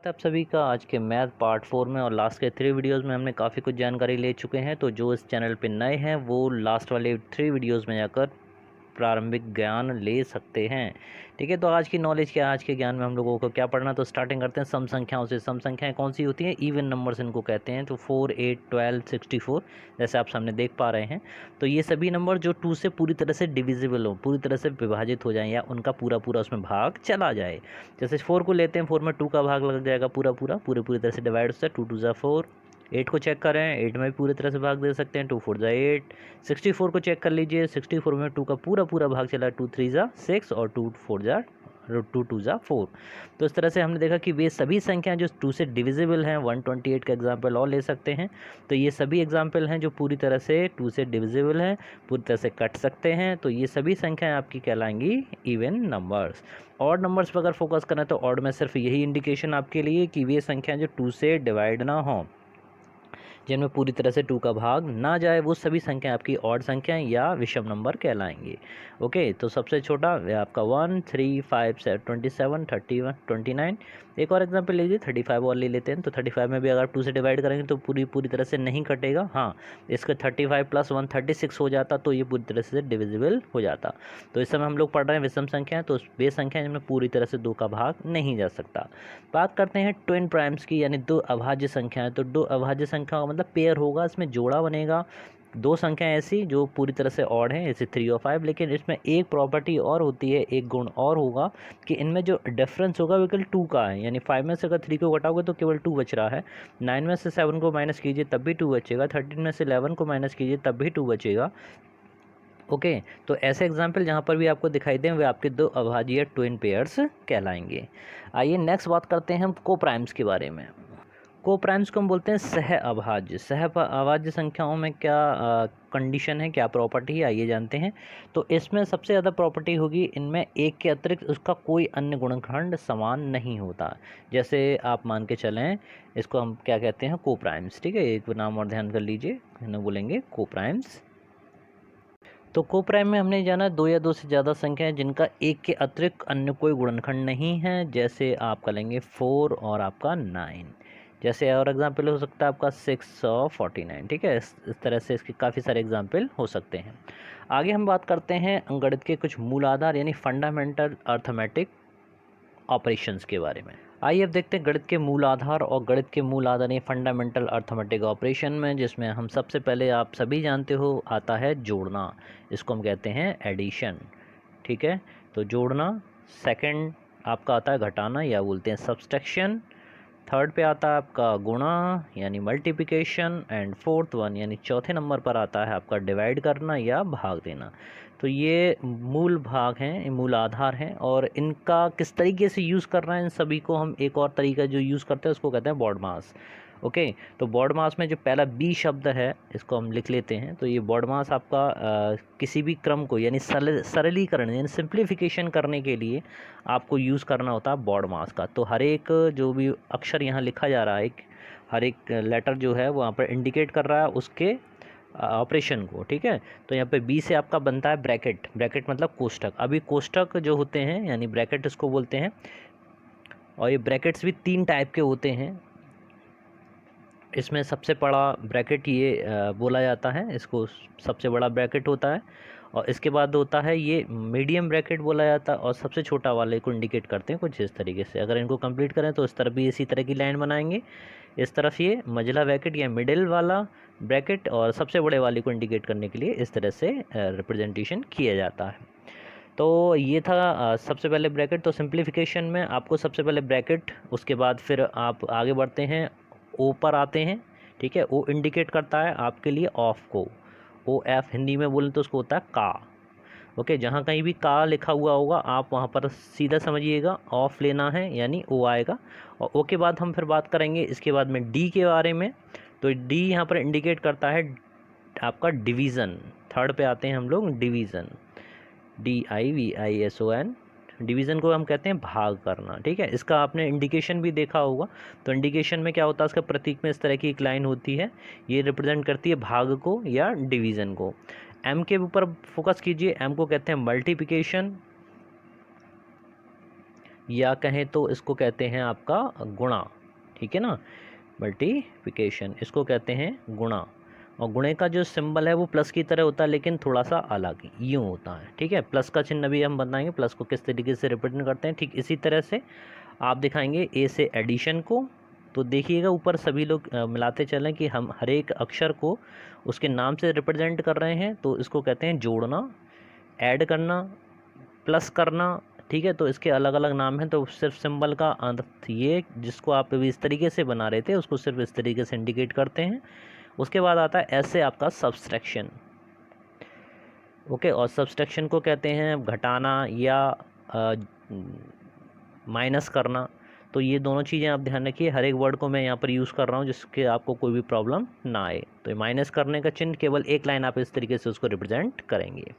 स्वागत है आप सभी का आज के मैथ पार्ट 4 में। और लास्ट के 3 वीडियोस में हमने काफ़ी कुछ जानकारी ले चुके हैं। तो जो इस चैनल पे नए हैं वो लास्ट वाले 3 वीडियोस में जाकर प्रारंभिक ज्ञान ले सकते हैं। ठीक है, तो आज की नॉलेज क्या है, आज के ज्ञान में हम लोगों को क्या पढ़ना। तो स्टार्टिंग करते हैं सम संख्याओं से। सम संख्याएं कौन सी होती हैं? इवन नंबर्स इनको कहते हैं। तो 4, 8, 12, 64 जैसे आप सामने देख पा रहे हैं। तो ये सभी नंबर जो 2 से पूरी तरह से डिविजिबल हो, पूरी तरह से विभाजित हो जाएं या उनका पूरा पूरा उसमें भाग चला जाए। जैसे 4 को लेते हैं, 4 में 2 का भाग लग जाएगा पूरा पूरा, पूरी तरह से डिवाइड होता है। 2 2 ज़ा 4। 8 को चेक करें, 8 में भी पूरी तरह से भाग दे सकते हैं। 2 4 ज़ा 8। 64 को चेक कर लीजिए, 64 में 2 का पूरा पूरा भाग चला है। 2 3 ज़ा 6 और 2 4 ज़ा 2 2 ज़ा 4। तो इस तरह से हमने देखा कि वे सभी संख्याएं जो 2 से डिविजिबल हैं। 128 का एग्जाम्पल और ले सकते हैं। तो ये सभी एग्जाम्पल हैं जो पूरी तरह से 2 से डिविजिबल हैं, पूरी तरह से कट सकते हैं। तो ये सभी संख्याएं आपकी कहलाएंगी इवन नंबर्स। ऑड नंबर्स पर अगर फोकस करें तो ऑड में सिर्फ यही इंडिकेशन आपके लिए कि वे संख्याएं जो 2 से डिवाइड ना हों, जिनमें पूरी तरह से 2 का भाग ना जाए, वो सभी संख्याएं आपकी ऑड संख्याएं या विषम नंबर कहलाएंगे। ओके, तो सबसे छोटा आपका 1 3 5 7 27 31 29। एक और एग्जांपल लीजिए, 35 और ले लेते हैं। तो 35 में भी अगर 2 से डिवाइड करेंगे तो पूरी तरह से नहीं कटेगा। हाँ, इसका 35 + 1 36 हो जाता, तो ये पूरी तरह से डिविजिबल हो जाता। तो इस समय हम लोग पढ़ रहे हैं विषम संख्याएं, तो वे संख्याएं जिनमें पूरी तरह से 2 का भाग नहीं जा सकता। बात करते हैं ट्विन प्राइम्स की, यानी 2 अभाज्य संख्याएं। तो 2 अभाज्य संख्याओं का मतलब पेयर होगा, इसमें जोड़ा बनेगा। 2 संख्याएं ऐसी जो पूरी तरह से ऑड हैं, जैसे 3 और 5, लेकिन इसमें एक प्रॉपर्टी और होती है, एक गुण और होगा कि इनमें जो डिफरेंस होगा वो केवल 2 का है। यानी 5 में से अगर 3 को घटाओगे तो केवल 2 बच रहा है। 9 में से 7 को माइनस कीजिए तब भी 2 बचेगा। 13 में से 11 को माइनस कीजिए तब भी 2 बचेगा। ओके, तो ऐसे एग्जाम्पल जहाँ पर भी आपको दिखाई दें वे आपके 2 अभाज्य ट्विन पेयर्स कहलाएंगे। आइए नेक्स्ट बात करते हैं हम को प्राइम्स के बारे में। को प्राइम्स को हम बोलते हैं सह अभाज्य। सह अभाज्य संख्याओं में क्या कंडीशन है, क्या प्रॉपर्टी है, आइए जानते हैं। तो इसमें सबसे ज़्यादा प्रॉपर्टी होगी, इनमें एक के अतिरिक्त उसका कोई अन्य गुणनखंड समान नहीं होता। जैसे आप मान के चलें, इसको हम क्या कहते हैं, को प्राइम्स। ठीक है, एक नाम और ध्यान कर लीजिए, इन्हें बोलेंगे को प्राइम्स। तो को प्राइम में हमने जाना 2 या 2 से ज़्यादा संख्याएं जिनका एक के अतिरिक्त अन्य कोई गुणनखंड नहीं है। जैसे आप कर लेंगे 4 और आपका 9। जैसे और एग्जाम्पल हो सकता है आपका 6 और 49। ठीक है, इस तरह से इसके काफ़ी सारे एग्जाम्पल हो सकते हैं। आगे हम बात करते हैं अंकगणित के कुछ मूलाधार यानी फंडामेंटल अर्थमेटिक ऑपरेशंस के बारे में। आइए अब देखते हैं गणित के मूल आधार। और गणित के मूल आधार ये फंडामेंटल अर्थमेटिक ऑपरेशन में, जिसमें हम सबसे पहले आप सभी जानते हो आता है जोड़ना। इसको हम कहते हैं एडिशन। ठीक है, तो जोड़ना। सेकंड आपका आता है घटाना या बोलते हैं सब्सट्रैक्शन। थर्ड पे आता है आपका गुणा यानी मल्टीप्लिकेशन। एंड फोर्थ वन यानी चौथे नंबर पर आता है आपका डिवाइड करना या भाग देना। तो ये मूल भाग हैं, मूल आधार हैं। और इनका किस तरीके से यूज़ करना है, इन सभी को हम एक और तरीका जो यूज़ करते हैं उसको कहते हैं बॉड मास। ओके, तो बॉड मास में जो पहला बी शब्द है इसको हम लिख लेते हैं। तो ये बॉड मास आपका किसी भी क्रम को यानी सरलीकरण यानी सिंप्लीफिकेशन करने के लिए आपको यूज़ करना होता है बॉड मास का। तो हर एक जो भी अक्षर यहाँ लिखा जा रहा है, हर एक लेटर जो है वहाँ पर इंडिकेट कर रहा है उसके ऑपरेशन को। ठीक है, तो यहाँ पे बी से आपका बनता है ब्रैकेट। ब्रैकेट मतलब कोष्ठक। अभी कोष्ठक जो होते हैं यानी ब्रैकेट इसको बोलते हैं। और ये ब्रैकेट्स भी 3 टाइप के होते हैं। इसमें सबसे बड़ा ब्रैकेट ये बोला जाता है, इसको सबसे बड़ा ब्रैकेट होता है। और इसके बाद होता है ये मीडियम ब्रैकेट बोला जाता है। और सबसे छोटा वाले को इंडिकेट करते हैं कुछ इस तरीके से। अगर इनको कंप्लीट करें तो इस तरफ भी इसी तरह की लाइन बनाएंगे। इस तरफ ये मझला ब्रैकेट या मिडिल वाला ब्रैकेट, और सबसे बड़े वाले को इंडिकेट करने के लिए इस तरह से रिप्रेजेंटेशन किया जाता है। तो ये था सबसे पहले ब्रैकेट। तो सिंप्लीफिकेशन में आपको सबसे पहले ब्रैकेट, उसके बाद फिर आप आगे बढ़ते हैं, ओ पर आते हैं। ठीक है, ओ इंडिकेट करता है आपके लिए ऑफ को। ओ एफ हिंदी में बोलें तो उसको होता है का। ओके, जहाँ कहीं भी का लिखा हुआ होगा आप वहाँ पर सीधा समझिएगा ऑफ लेना है, यानी ओ आएगा। और ओ के बाद हम फिर बात करेंगे इसके बाद में डी के बारे में। तो डी यहाँ पर इंडिकेट करता है आपका डिवीज़न। थर्ड पे आते हैं हम लोग डिवीज़न, DIVISON। डिवीज़न को हम कहते हैं भाग करना। ठीक है, इसका आपने इंडिकेशन भी देखा होगा। तो इंडिकेशन में क्या होता है, इसका प्रतीक में इस तरह की एक लाइन होती है, ये रिप्रेजेंट करती है भाग को या डिवीज़न को। एम के ऊपर फोकस कीजिए, एम को कहते हैं मल्टीप्लिकेशन। या कहें तो इसको कहते हैं आपका गुणा, ठीक है ना, मल्टीप्लिकेशन, इसको कहते हैं गुणा। और गुणे का जो सिंबल है वो प्लस की तरह होता है, लेकिन थोड़ा सा अलग यूँ होता है, ठीक है। प्लस का चिन्ह भी हम बताएंगे, प्लस को किस तरीके से रिप्रेजेंट करते हैं। ठीक इसी तरह से आप दिखाएंगे ए से एडिशन को, तो देखिएगा ऊपर सभी लोग मिलाते चलें कि हम हर एक अक्षर को उसके नाम से रिप्रेजेंट कर रहे हैं, तो इसको कहते हैं जोड़ना, ऐड करना, प्लस करना, ठीक है। तो इसके अलग अलग नाम हैं, तो सिर्फ सिंबल का अर्थ ये जिसको आप अभी इस तरीके से बना रहे थे उसको सिर्फ इस तरीके से इंडिकेट करते हैं। उसके बाद आता है ऐसे आपका सब्सट्रैक्शन, ओके। और सब्सट्रैक्शन को कहते हैं घटाना या माइनस करना। तो ये दोनों चीज़ें आप ध्यान रखिए, हर एक वर्ड को मैं यहाँ पर यूज़ कर रहा हूँ जिसके आपको कोई भी प्रॉब्लम ना आए। तो माइनस करने का चिन्ह केवल एक लाइन आप इस तरीके से उसको रिप्रेजेंट करेंगे।